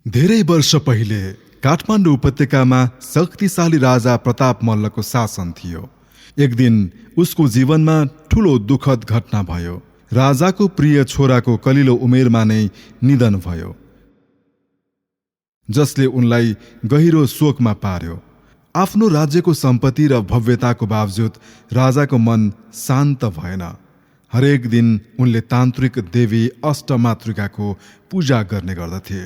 धेरै वर्ष पहिले काठमाडौँ उपत्यकामा शक्तिशाली राजा प्रताप मल्लको शासन थियो। एक दिन उसको जीवनमा ठूलो दुखद घटना भयो। राजाको प्रिय छोराको कलिलो उमेरमा नै निधन भयो, जसले उनलाई गहिरो शोकमा पार्यो। आफ्नो राज्यको सम्पत्ति र भव्यताको बावजुद राजाको मन शान्त भएन। हरेक दिन उनले तान्त्रिक देवी अष्टमातृकाको पूजा गर्ने गर्दथे।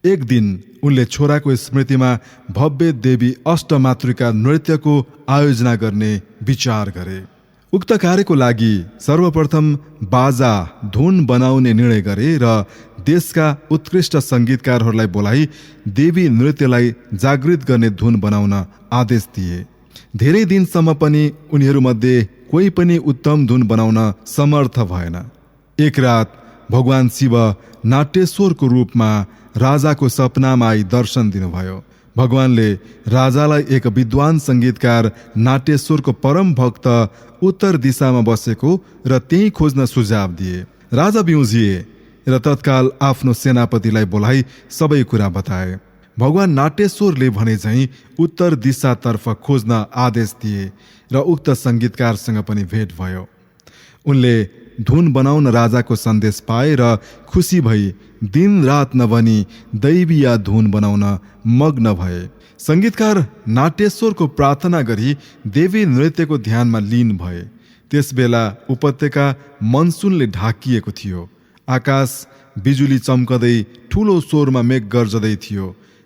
एक दिन उनले छोराको स्मृतिमा भव्य देवी अष्टमातृका नृत्यको आयोजना गर्ने विचार गरे। उक्त कार्यको लागि सर्वप्रथम बाजा धुन बनाउने निर्णय गरे र देशका उत्कृष्ट संगीतकारहरूलाई बोलाई देवी नृत्यलाई जागृत गर्ने धुन बनाउन आदेश दिए। धेरै दिनसम्म पनि उनीहरूमध्ये कोही पनि उत्तम धुन बनाउन समर्थ भएन। एक रात भगवान शिव नाट्यश्वरको रूपमा राजाको सपनामा आई दर्शन दिनुभयो। भगवानले राजालाई एक विद्वान संगीतकार नाट्यश्वरको परम भक्त उत्तर दिशामा बसेको र त्यही खोज्न सुझाव दिए। राजा बिउजिए र तत्काल आफ्नो सेनापतिलाई बोलाई सबै कुरा बताए। भगवान नाट्यश्वरले भने झैं उत्तर दिशातर्फ खोज्न आदेश दिए र उक्त संगीतकारसँग पनि भेट भयो। उनले धुन बनाउन राजाको सन्देश पाए र खुसी भई दिन रात नभनी दैवीय धुन बनाउन मग्न भए। संगीतकार नाट्यश्वरको प्रार्थना गरी देवी नृत्यको ध्यानमा लीन भए। त्यसबेला उपत्यका मनसुनले ढाकिएको थियो। आकाश बिजुली चम्कदै ठूलो स्वरमा मेघ गर्जदै थियो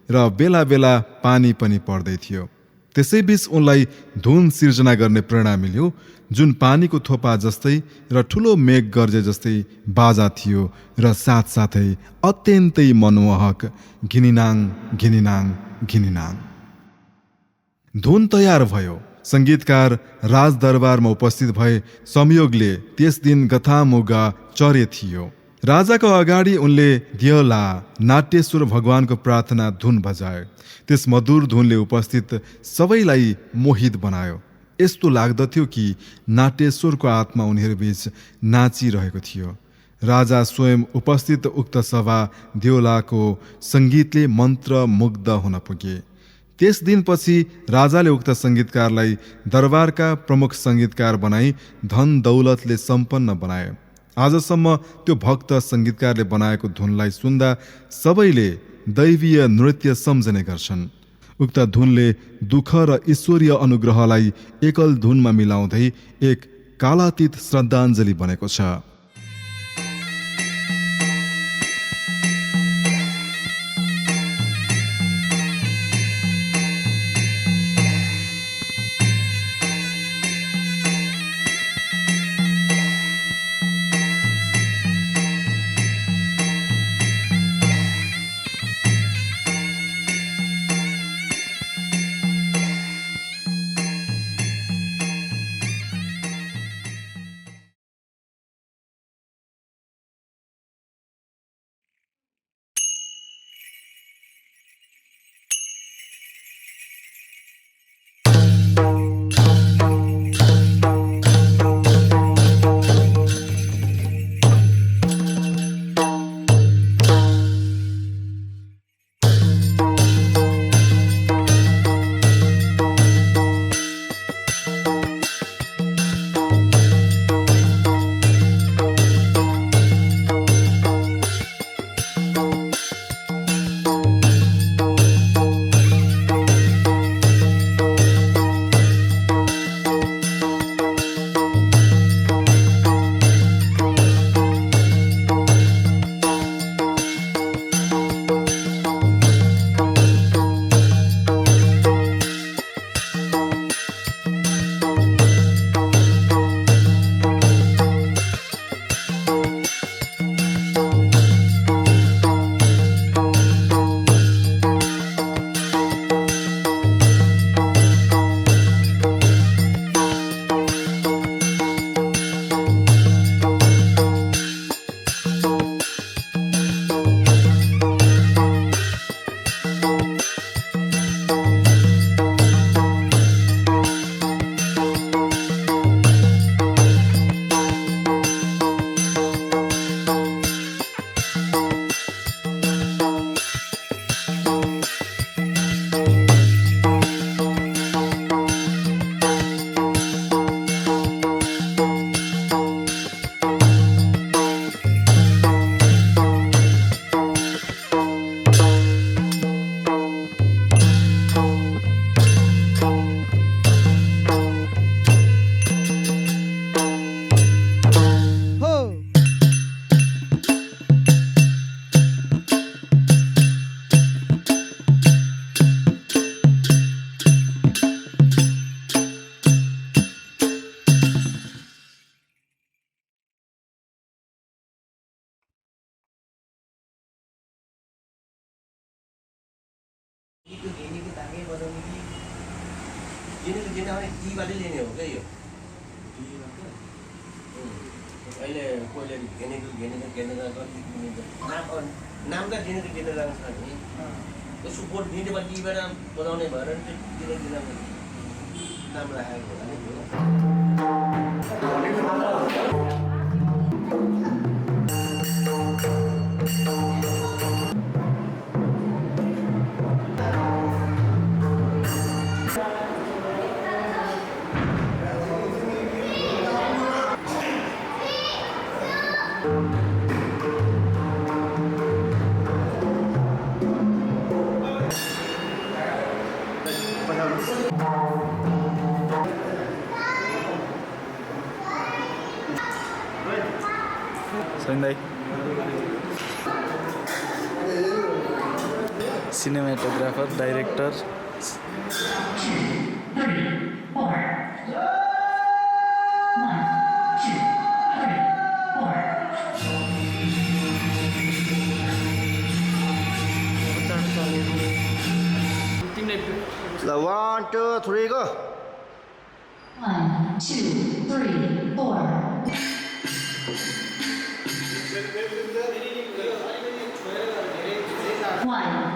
र बेला बेला पानी पनि पर्दै थियो। त्यसैबीच उनलाई धुन सिर्जना गर्ने प्रेरणा मिल्यो, जुन पानीको थोपा जस्तै र ठूलो मेघ गर्जे जस्तै बाजा थियो र साथसाथै अत्यन्तै मनमोहक घिनिनाङ घिनिनाङ घिनिनाङ। धुन तयार भयो। संगीतकार राजदरबारमा उपस्थित भए। संयोगले त्यस दिन गथामुगा चर्य थियो। राजाको अगाडि उनले दियला नाट्यश्वर भगवानको प्रार्थना धुन बजाए। त्यस मधुर धुनले उपस्थित सबैलाई मोहित बनायो। यस्तो लाग्दथ्यो कि नाट्यश्वरको आत्मा उनीहरूबीच नाचिरहेको थियो। राजा स्वयं उपस्थित उक्त सभा दियोलाको संगीतले मन्त्र मुग्ध हुन पुगे। त्यस दिनपछि राजाले उक्त संगीतकारलाई दरबारका प्रमुख संगीतकार बनाई धन दौलतले सम्पन्न बनाए। आजसम्म त्यो भक्त संगीतकारले बनाएको धुनलाई सुन्दा सबैले दैवीय नृत्य सम्झने गर्छन्। उक्त धुनले दुःख र ईश्वरीय अनुग्रहलाई एकल धुनमा मिलाउँदै एक कालातीत श्रद्धाञ्जली बनेको छ। जेनेको जेना भने टीबाटै लिने हो क्या यो अहिले कोहीले घेनेर नाम त जेनेको जेनेर छ नि त्यो सुपोर्ट दिनेमा टीबाट बजाउने भएर जेनेको जेनेको नाम राखेको होला Sunday. Cinematographer, director. The 1, 2, 3, go. 1, 2, 3, 4. One,